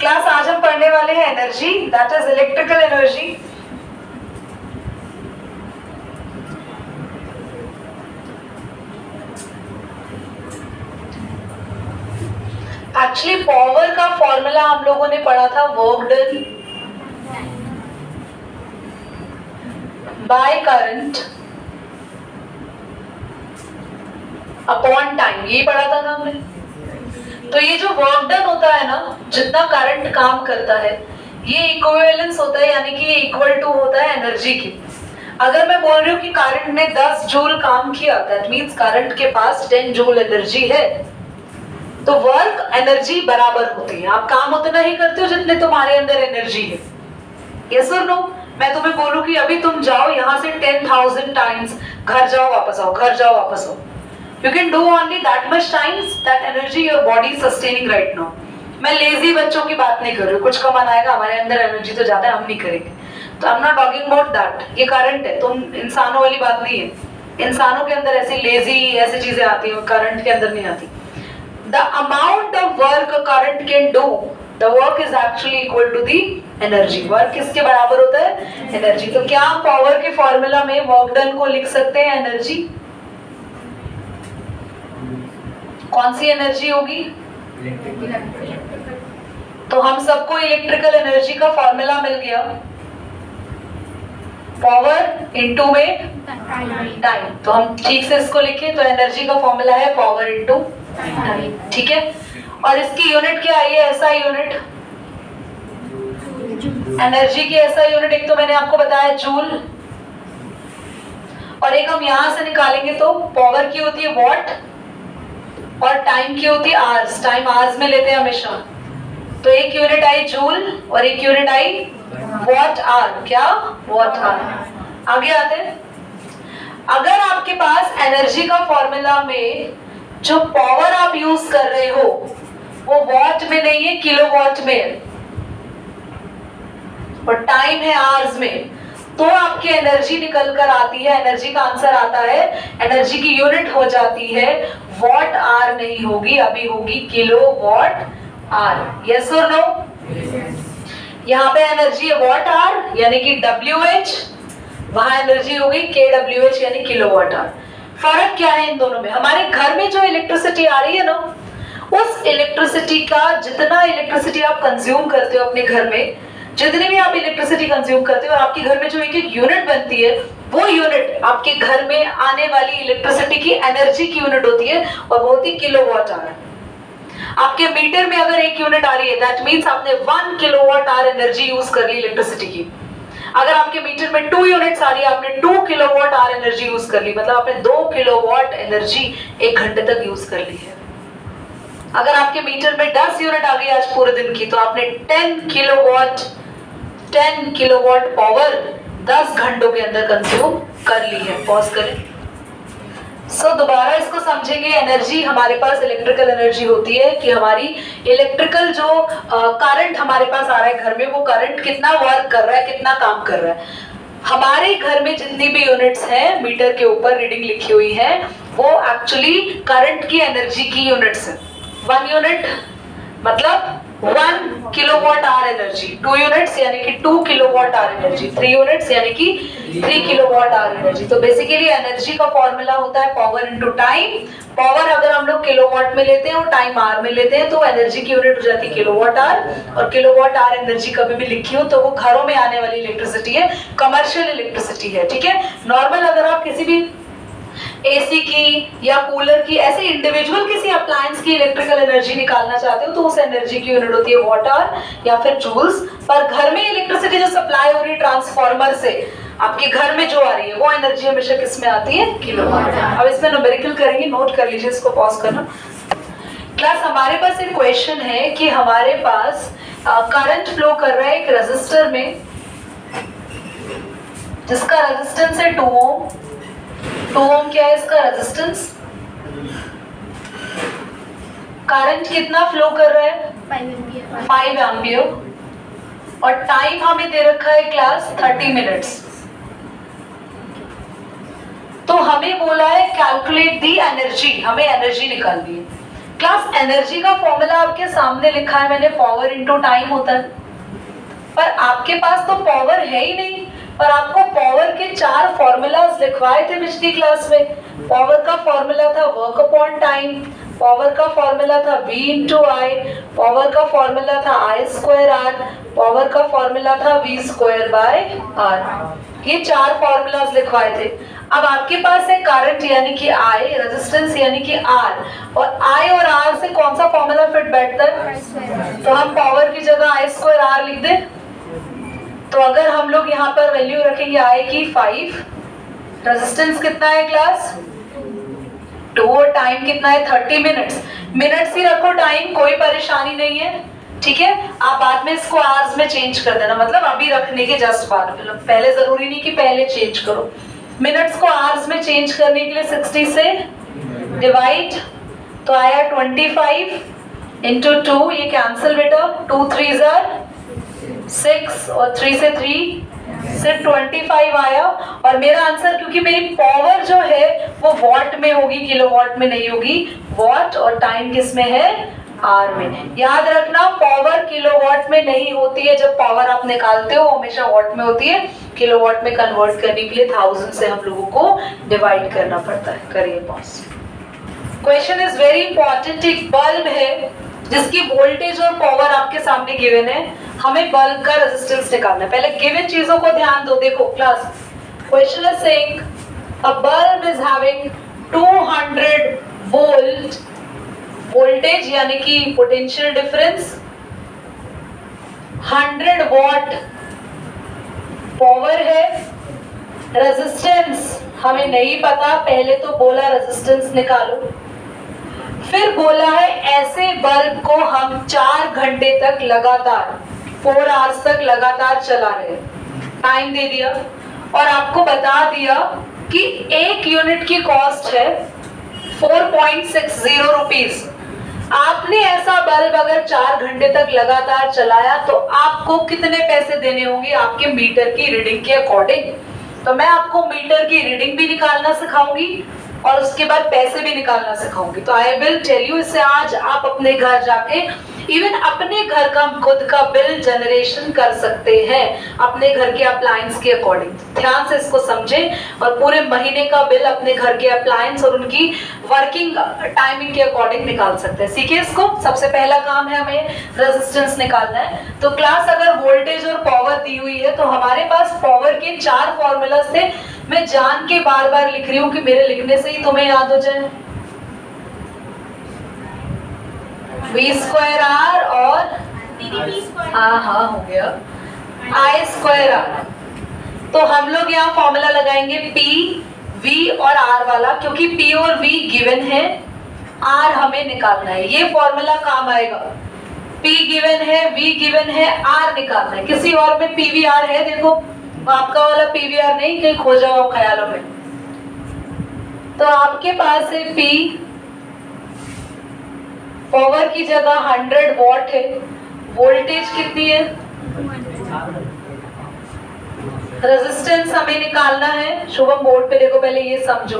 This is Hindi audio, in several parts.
क्लास आज हम पढ़ने वाले हैं energy, that is electrical energy. Actually power का फॉर्मूला हम लोगों ने पढ़ा था work done by current upon time, यही पढ़ा था ना हमने। तो ये जो वर्क डन होता है ना, जितना करंट काम करता है, ये इक्विवेलेंस होता है, यानी कि ये इक्वल टू होता है एनर्जी की। अगर मैं बोल रही हूँ कि करंट ने 10 जूल काम किया, दैट मींस करंट के पास 10 जूल एनर्जी है, तो वर्क एनर्जी बराबर होती है। आप काम उतना ही करते हो जितने तुम्हारे अंदर एनर्जी है। यस और नो? मैं तुम्हें बोलूं कि अभी तुम जाओ यहाँ से 10,000 टाइम्स, घर जाओ वापस आओ, घर जाओ वापस आओ, you can do only that much times that energy your body is sustaining right now। मैं लेजी बच्चों की बात नहीं कर रही हूँ, कुछ कमान आएगा, हमारे अंदर एनर्जी तो ज्यादा है, हम नहीं करेंगे। तो I'm not talking about that, ये करंट है, तुम इंसानों वाली बात नहीं है। इंसानों के अंदर ऐसी लेजी ऐसी चीजें आती हैं, करंट के अंदर नहीं आती। The amount of work a current can do, the work is actually equal to the energy। Work किसके बराबर होता है? एनर्जी। तो क्या हम पावर के फॉर्मूला में वर्क डन को लिख सकते हैं एनर्जी? कौन सी एनर्जी होगी? तो हम सबको इलेक्ट्रिकल एनर्जी का फॉर्मूला मिल गया, पावर इनटू में टाइम। तो हम ठीक से इसको लिखें तो एनर्जी का फॉर्मूला है पावर इनटू टाइम, ठीक है। और इसकी यूनिट क्या आई है? SI unit. एनर्जी की एसआई यूनिट एक तो मैंने आपको बताया जूल, और एक हम यहां से निकालेंगे तो पावर की होती है वॉट और टाइम की होती है आवर्स। टाइम आवर्स में लेते हैं हमेशा, तो एक यूनिट आई जूल और एक यूनिट आई वॉट आवर। क्या? Watt hour. आगे आते हैं। अगर आपके पास एनर्जी का फॉर्मूला में जो पावर आप यूज कर रहे हो वो वॉट में नहीं है, किलोवाट में है, और टाइम है आवर्स में, तो आपकी एनर्जी निकल कर आती है, एनर्जी का आंसर आता है, एनर्जी की यूनिट हो जाती है वॉट आवर नहीं होगी, अभी होगी किलोवाट आवर। यस और नो? यहाँ पे एनर्जी है वॉट आवर यानी कि WH, वहां एनर्जी होगी KWH यानी किलोवाट आवर। फर्क क्या है इन दोनों में? हमारे घर में जो इलेक्ट्रिसिटी आ रही है ना, उस इलेक्ट्रिसिटी का जितना इलेक्ट्रिसिटी आप कंज्यूम करते हो अपने घर में, जितनी भी आप इलेक्ट्रिसिटी कंज्यूम करते हो, और आपके घर में जो एक एक यूनिट बनती है, वो यूनिट आपके घर में आने वाली इलेक्ट्रिसिटी की एनर्जी की यूनिट होती है, और वो होती है किलोवाट आवर। आपके मीटर में अगर एक यूनिट आ रही है, दैट मींस आपने 1 किलोवाट आवर एनर्जी यूज कर ली इलेक्ट्रिसिटी की। अगर आपके मीटर में 2 यूनिट्स आ रही है, आपने 2 किलोवाट आवर एनर्जी यूज कर ली, मतलब आपने 2 किलोवाट एनर्जी 1 घंटे तक यूज कर ली है। अगर आपके मीटर में 10 यूनिट आ गई आज पूरे दिन की, तो आपने 10 किलोवाट पावर 10 घंटों के अंदर कंज्यूम कर ली है। पॉज करें। दोबारा इसको समझेंगे। एनर्जी हमारे पास इलेक्ट्रिकल एनर्जी होती है कि हमारी इलेक्ट्रिकल जो करंट हमारे पास आ रहा है घर में, वो करंट कितना वर्क कर रहा है, कितना काम कर रहा है। हमारे घर में जितनी भी यूनिट्स हैं, मीटर के ऊपर रीडिंग लिखी हुई है, वो एक्चुअली करंट की एनर्जी की यूनिट्स है। 1 यूनिट मतलब 1 किलोवाट आवर एनर्जी, 2 यूनिट्स यानी कि 2 किलोवाट आवर एनर्जी, 3 यूनिट्स यानी कि 3 किलोवाट आवर एनर्जी। तो बेसिकली एनर्जी का फॉर्मूला होता है पावर इनटू टाइम। पावर अगर हम लोग किलोवाट में लेते हैं और टाइम आवर में लेते हैं, तो एनर्जी की यूनिट हो जाती है किलोवाट आवर। और किलोवाट आवर एनर्जी कभी भी लिखी हो तो वो घरों में आने वाली इलेक्ट्रिसिटी है, कमर्शियल इलेक्ट्रिसिटी है, ठीक है। नॉर्मल अगर आप किसी भी एसी की या कूलर की, ऐसे इंडिविजुअल किसी अप्लायंस की इलेक्ट्रिकल एनर्जी निकालना चाहते हो, तो उस एनर्जी की यूनिट होती है वॉट आवर या फिर जूल्स। पर घर में इलेक्ट्रिसिटी जो सप्लाई हो रही है ट्रांसफार्मर से, आपके घर में जो आ रही है, वो एनर्जी हमेशा किस में आती है? किलोवाट। अब इसमें न्यूमेरिकल करेंगे, नोट कर लीजिए, इसको पॉज करना। क्लास हमारे पास एक क्वेश्चन है कि हमारे पास करंट फ्लो कर रहा है एक रेजिस्टर में, जिसका रेजिस्टेंस है 2 ओम। 2 ओम क्या है इसका रेजिस्टेंस? करंट कितना फ्लो कर रहा है? 5 एम्पियर। और टाइम हमें दे रखा है क्लास 30 मिनट्स। तो हमें बोला है कैलकुलेट दी एनर्जी, हमें एनर्जी निकालनी है। क्लास एनर्जी का फॉर्मूला आपके सामने लिखा है मैंने, पावर इनटू टाइम होता है, पर आपके पास तो पावर है ही नहीं। पर आपको पावर के 4 फॉर्मूलाज लिखवाए थे पिछली क्लास में। पावर का फॉर्मूला था वर्क अपॉन टाइम, पावर का फॉर्मूला था V इंटू आई, पावर का फॉर्मूला था I स्क्वायर R, पावर का फॉर्मूला था V स्क्वायर बाय R। ये 4 फॉर्मूलाज लिखवाए थे। अब आपके पास है करंट यानी कि I, रेजिस्टेंस यानी कि R, और I और R से कौन सा फॉर्मूला फिट बैठता है? तो हम पावर की जगह I स्क्वायर R लिख दें। तो अगर हम लोग यहाँ पर वैल्यू रखेंगे I की 5, रेजिस्टेंस कितना है क्लास 2, और टाइम कितना है 30 मिनट्स। मिनट्स ही रखो टाइम, कोई परेशानी नहीं है, ठीक है। आप बाद में इसको आवर्स में चेंज कर देना, मतलब अभी रखने के जस्ट बाद, पहले जरूरी नहीं कि पहले चेंज करो। मिनट्स को आवर्स में चेंज करने के लिए 60 से डिवाइड, तो आया 25 इंटू 2, ये कैंसिल बेटा, 2 3 6 और 3 से 3 से 25 आया। और मेरा आंसर, क्योंकि मेरी पावर जो है वो वॉट में होगी, किलोवाट में नहीं होगी, वॉट, और टाइम किस में है आर में। याद रखना पावर किलोवाट में नहीं होती है, जब पावर आप निकालते हो हमेशा वॉट में होती है। किलोवाट में कन्वर्ट करने के लिए 1000 से हम लोगों को डिवाइड करना पड़ता है। करिए pause. Question is very important. एक बल्ब है जिसकी वोल्टेज और पावर आपके सामने गिवन है, हमें बल्ब का रेजिस्टेंस निकालना है। पहले गिवन चीजों को ध्यान दो। देखो class, question is saying a bulb is having 200 volt voltage यानी कि पोटेंशियल डिफरेंस, 100 वॉट पावर है, रेजिस्टेंस हमें नहीं पता, पहले तो बोला रेजिस्टेंस निकालो, फिर बोला है ऐसे बल्ब को हम 4 घंटे तक लगातार 4 आवर्स तक लगातार चला रहे, टाइम दे दिया और आपको बता दिया कि 1 यूनिट की कॉस्ट है 4.60 रुपीज। आपने ऐसा बल्ब अगर 4 घंटे तक लगातार चलाया तो आपको कितने पैसे देने होंगे आपके मीटर की रीडिंग के अकॉर्डिंग। तो मैं आपको मीटर की रीडिंग भी निकालना सिखाऊंगी और उसके बाद पैसे भी निकालना सिखाऊंगी। तो आई विल टेल यू, इससे आज आप अपने घर जाके इवन अपने घर का खुद का बिल जनरेशन कर सकते हैं अपने घर के अप्लायंस के अकॉर्डिंग। ध्यान से इसको समझें और पूरे महीने का बिल अपने घर के अप्लायंस और उनकी वर्किंग टाइमिंग के अकॉर्डिंग निकाल सकते हैं। सीखिए इसको। सबसे पहला काम है हमें रेजिस्टेंस निकालना है। तो क्लास अगर वोल्टेज और पावर दी हुई है तो हमारे पास पावर के 4 फॉर्मूला थे। मैं जान के बार बार लिख रही हूँ कि मेरे लिखने से ही तुम्हें याद हो जाए। V स्क्वायर R और हाँ हो गया I स्क्वायर R। तो हम लोग यहाँ फॉर्मूला लगाएंगे P, V और R वाला, क्योंकि P और V गिवन है, R हमें निकालना है। ये फॉर्मूला काम आएगा। P गिवन है, V गिवन है, R निकालना है। किसी और में PVR है? देखो आपका वाला PVR नहीं, कहीं खो जाओ ख्यालों में। तो आपके पास है P, पावर की जगह 100 वॉट है, वोल्टेज कितनी है, रेजिस्टेंस हमें निकालना है। शुभम बोर्ड पे देखो, पहले ये समझो।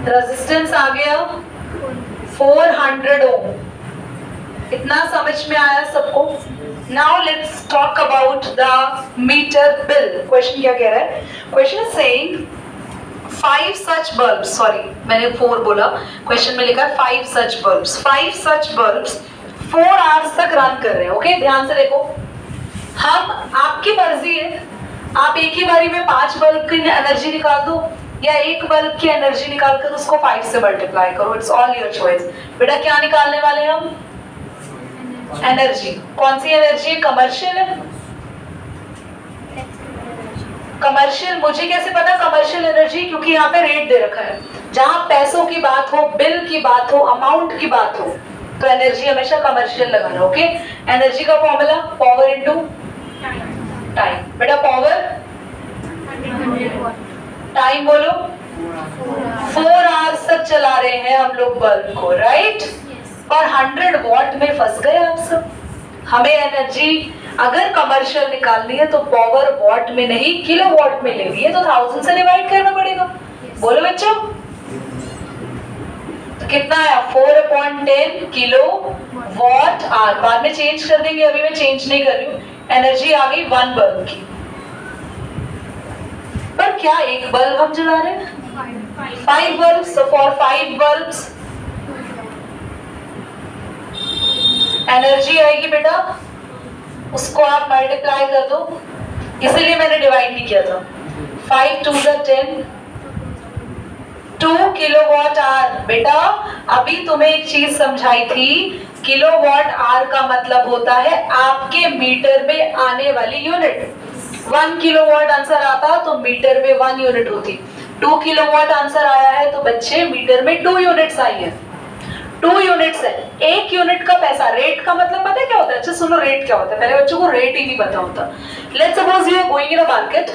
रेजिस्टेंस आ गया 400 ओम। इतना समझ में आया सबको? Now let's talk about the meter bill. Question क्या कह रहा है? Question is saying 5 such bulbs, sorry मैंने 4 बोला, क्वेश्चन में लिखा है 5 such bulbs। 5 such bulbs 4 hours तक रन कर रहे हैं। ओके, ध्यान से देखो। हम, आपकी मर्जी है, आप एक ही बारी में 5 बल्ब की एनर्जी निकाल दो या एक बल्ब की एनर्जी निकाल कर उसको 5 से मल्टीप्लाई करो। It's all your choice. बेटा क्या निकालने वाले हैं हम? एनर्जी। कौन सी एनर्जी? कमर्शियल है। कमर्शियल, मुझे कैसे पता कमर्शियल एनर्जी? क्योंकि यहाँ पे रेट दे रखा है। जहां पैसों की बात हो, बिल की बात हो, अमाउंट की बात हो, तो एनर्जी हमेशा कमर्शियल लगाना। ओके, एनर्जी का फॉर्मूला पावर इनटू टाइम। बेटा पावर, टाइम बोलो। 4 आवर्स तक चला रहे हैं हम लोग बल्ब को, राइट? और 100 वॉट में फंस गए आप सब। हमें एनर्जी अगर कमर्शियल निकालनी है तो पावर वॉट में नहीं किलो वॉट में लेनी है, तो 1000 से डिवाइड करना पड़ेगा। बोलो बच्चों, तो कितना आया 4/10 किलो वॉट आवर। बाद में चेंज कर देंगे, अभी मैं चेंज नहीं कर रही हूँ। एनर्जी आ गई 1 बल्ब की। पर क्या एक बल्ब हम जला रहे हैं? 5 bulbs. So for 5 bulbs energy आएगी बेटा, उसको आप मल्टीप्लाई कर दो, इसलिए मैंने डिवाइड नहीं किया था। 5 2 10 2 किलोवाट आवर। बेटा अभी तुम्हें एक चीज समझाई थी, किलोवाट आवर का मतलब होता है आपके मीटर में आने वाली यूनिट। 1 किलोवाट आंसर आता तो मीटर में 1 यूनिट होती। 2 किलोवाट आंसर आया है तो बच्चे मीटर में 2 यूनिट्स आई है। 2 यूनिट्स है। 1 यूनिट का पैसा, रेट का मतलब पता है क्या होता है? अच्छा सुनो, रेट क्या होता है? पहले बच्चों को रेट ही नहीं पता होता। Let's suppose you are going in a market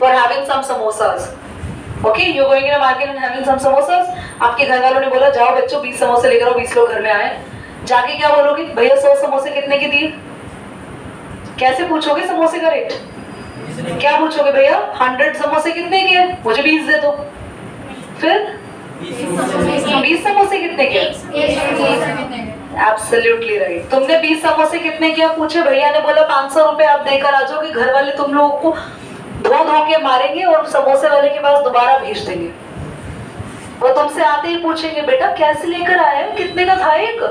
for having some samosas. Okay, you are going in a market and having some samosas. आपके घर वालों ने बोला जाओ बच्चों 20 समोसे लेकर आओ, 20 लोग घर में आए। जाके क्या बोलोगे? भैया 100 समोसे कितने के दिए? कैसे पूछोगे समोसे का रेट? क्या पूछोगे? भैया 100 समोसे कितने के? मुझे 20 दे दो। फिर 20 समोसे कितने के? Absolutely right. तुमने 20 समोसे कितने के पूछे, भैया ने बोला 500 रुपए आप देकर आ जाओगे। घर वाले तुम लोगों को धो धो के मारेंगे और समोसे वाले के पास दोबारा भेज देंगे। वो तुमसे आते ही पूछेंगे बेटा कैसे लेकर आए, कितने का था एक?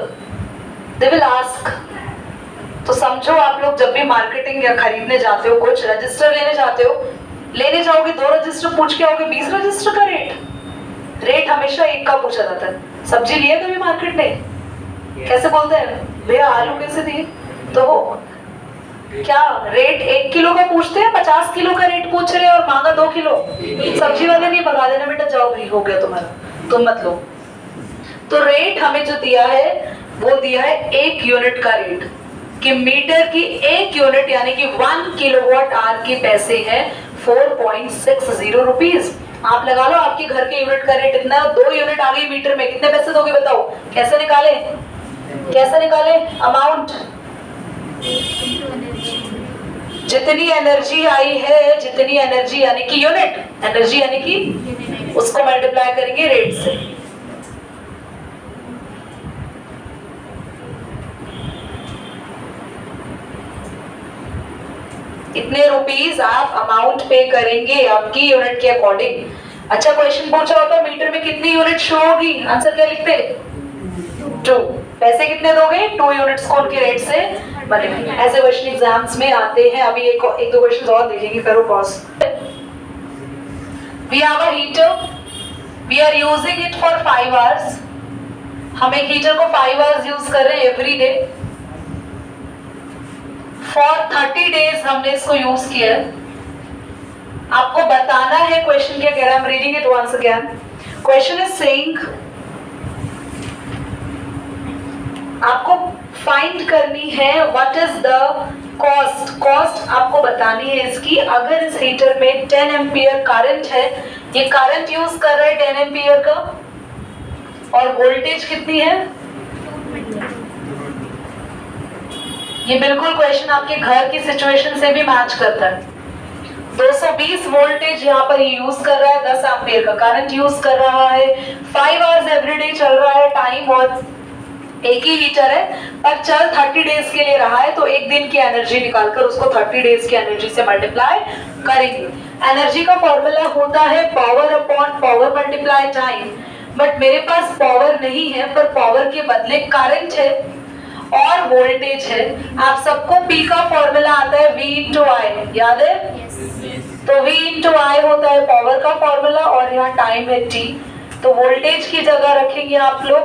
They will ask. तो समझो आप लोग जब भी मार्केटिंग या खरीदने जाते हो, कुछ रजिस्टर लेने जाते हो, लेने जाओगे 2 रजिस्टर पूछ के आओगे 20 रजिस्टर का रेट। रेट हमेशा एक का पूछा जाता है। सब्जी लिया कभी मार्केट में? कैसे बोलते हैं? भैया आलू कैसे दिए? तो वो क्या रेट 1 किलो का पूछते हैं, 50 किलो का रेट पूछ रहे हैं और मांगा 2 किलो। सब्जी वाले नहीं, भगा देना बेटा, जाओ भाई हो गया तुम्हारा, तुम मत लो। तो रेट हमें जो दिया है वो दिया है 1 यूनिट का रेट, कि मीटर की 1 यूनिट यानी कि 1 किलोवाट आवर के पैसे हैं 4.60 रुपीज। आप लगा लो आपके घर के यूनिट का रेट इतना, 2 यूनिट आ गई मीटर में, कितने पैसे दोगे बताओ? कैसे निकाले? कैसे निकाले अमाउंट? जितनी एनर्जी आई है, जितनी एनर्जी यानी कि यूनिट, एनर्जी यानी कि उसको मल्टीप्लाई करेंगे रेट से। इतने रुपीस आप अमाउंट पे करेंगे आपकी यूनिट के अकॉर्डिंग। अच्छा क्वेश्चन पूछा होता मीटर में कितनी यूनिट शो होगी, आंसर क्या लिखते? 2। पैसे कितने दोगे? 2 यूनिट्स को उनके रेट से बनेंगे। ऐसे क्वेश्चन एग्जाम्स में आते हैं। अभी एक दो क्वेश्चन और देखेंगे, करो pause. We have a heater, we are using it for 5 hours. हम एक हीटर को 5 आवर्स यूज कर रहे हैं एवरी डे। फॉर 30 डेज हमने इसको यूज किया है। आपको बताना है क्वेश्चन क्या कह रहा है। I am reading it once again. Question is saying आपको फाइंड करनी है what is the cost. Cost आपको बतानी है इसकी। अगर इस हीटर में 10 एम्पियर करंट है, ये करंट यूज कर रहा है 10 एम्पियर का, और वोल्टेज कितनी है? ये बिल्कुल क्वेश्चन आपके घर की सिचुएशन से भी मैच करता है। 220 वोल्टेज यहाँ पर यूज कर रहा है, 10 एम्पियर का करंट यूज कर रहा है, 5 आवर्स एवरीडे चल रहा है टाइम, और एक ही हीटर है पर चल 30 डेज के लिए रहा है। तो एक दिन की एनर्जी निकालकर उसको 30 डेज की एनर्जी से मल्टीप्लाई करेंगे। एनर्जी का फॉर्मूला होता है power upon power multiply time. But मेरे पास पावर नहीं है, पर पावर के बदले करंट है और वोल्टेज है। आप सबको P का फॉर्मूला आता है V इंटू आई, याद है? तो V इंटू आई होता है पावर का फॉर्मूला, और यहाँ टाइम है T। तो वोल्टेज की जगह रखेंगे आप लोग,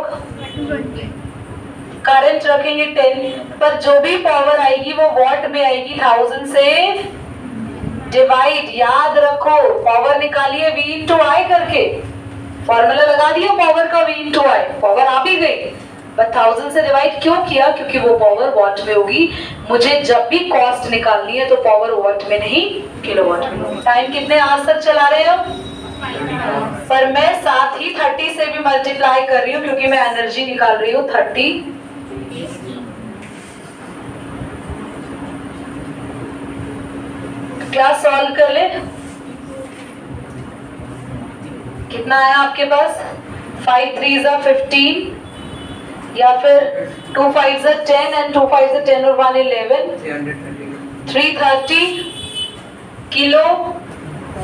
करंट रखेंगे 10, पर जो भी पावर आएगी वो वॉट में आएगी, 1000 से डिवाइड। याद रखो पावर निकालिए V इंटू आई करके, फॉर्मूला लगा दिया पावर का V इंटू आई, पावर आ भी गई, बट 1000 से डिवाइड क्यों किया? क्योंकि वो पावर वॉट में होगी। मुझे जब भी कॉस्ट निकालनी है तो पावर वॉट में नहीं किलोवाट में होगी। टाइम कितने आज तक चला रहे हैं हम? पर मैं साथ ही 30 से भी मल्टीप्लाई कर रही हूँ, क्योंकि मैं एनर्जी निकाल रही हूँ 30। क्या सॉल्व कर ले? कितना आया आपके पास? 5 3 जा 15 या फिर 2 5 जा 10 एंड 2 5 जा 10 और 1 11 330 किलो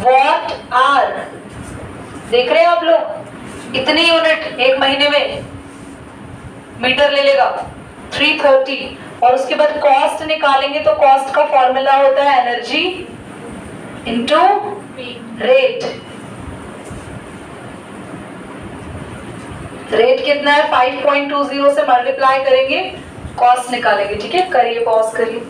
वॉट आर। देख रहे हैं आप लोग, इतनी यूनिट एक महीने में मीटर ले लेगा 330। और उसके बाद कॉस्ट निकालेंगे तो कॉस्ट का फॉर्मूला होता है एनर्जी इनटू रेट। रेट कितना है 5.20 से मल्टीप्लाई करेंगे, कॉस्ट निकालेंगे। ठीक है, करिए, पॉज करिए।